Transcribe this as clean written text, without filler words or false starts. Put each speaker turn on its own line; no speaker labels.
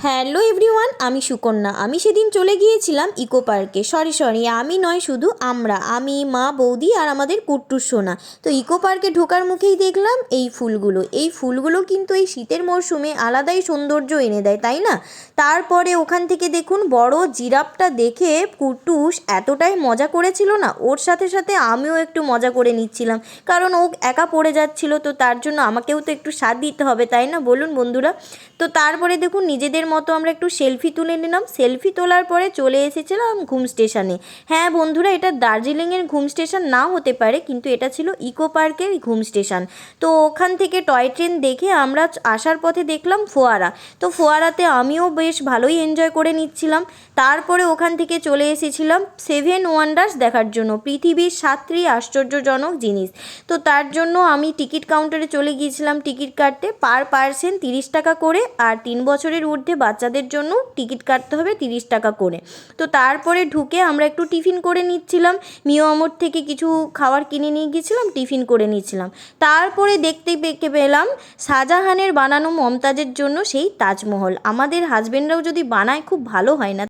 Hello everyone, আমি সুকন্যা। আমি সেদিন চলে গিয়েছিলাম ইকো পার্কে। সরি আমি নয়, শুধু আমি, মা, বৌদি আর আমাদের কুট্টুর সোনা। তো ইকো পার্কে ঢোকার মুখেই দেখলাম এই ফুলগুলো কিন্তু এই শীতের মরশুমে আলাদাই সৌন্দর্য এনে দেয়, তাই না? তারপরে ওখান থেকে দেখুন বড় জিরাফটা দেখে কুট্টুস এতটাই মজা করেছিল না, ওর সাথে সাথে আমিও একটু মজা করে নিচ্ছিলাম, কারণ ও একা পড়ে যাচ্ছিল, তো তার জন্য আমাকেও তো একটু সাথ দিতে হবে, তাই না বলুন বন্ধুরা? তো তারপরে দেখুন নিজেদের মতো আমরা একটু সেলফি তুলে নিলাম। সেলফি তোলার পরে চলে এসেছিলাম ঘুম স্টেশনে। হ্যাঁ বন্ধুরা, এটা দার্জিলিংয়ের ঘুম স্টেশন নাও হতে পারে, কিন্তু এটা ছিল ইকো পার্কের ঘুম স্টেশন। তো ওখান থেকে টয় ট্রেন দেখে আমরা আসার পথে দেখলাম ফোয়ারা। তো ফোয়ারাতে আমিও বেশ ভালোই এনজয় করে নিচ্ছিলাম। তারপরে ওখান থেকে চলে এসেছিলাম 7 ওয়ান্ডার্স দেখার জন্য, পৃথিবীর 7টি আশ্চর্যজনক জিনিস। তো তার জন্য আমি টিকিট কাউন্টারে চলে গিয়েছিলাম টিকিট কাটতে। পার পার্সন 30 টাকা করে, আর 3 বছরের ঊর্ধ্বে বাচ্চাদের জন্য টিকিট কাটতে হবে 30 টাকা করে। তো তারপরে ঢুকে আমরা একটু টিফিন করে নিচ্ছিলাম। মিও আমোর থেকে কিছু খাবার কিনে নিয়ে গিয়েছিলাম, টিফিন করে নিচ্ছিলাম। তারপরে দেখতে পেলাম শাহজাহানের বানানো মমতাজের জন্য সেই তাজমহল। আমাদের হাজবেন্ডরাও যদি বানায় খুব ভালো হয় না?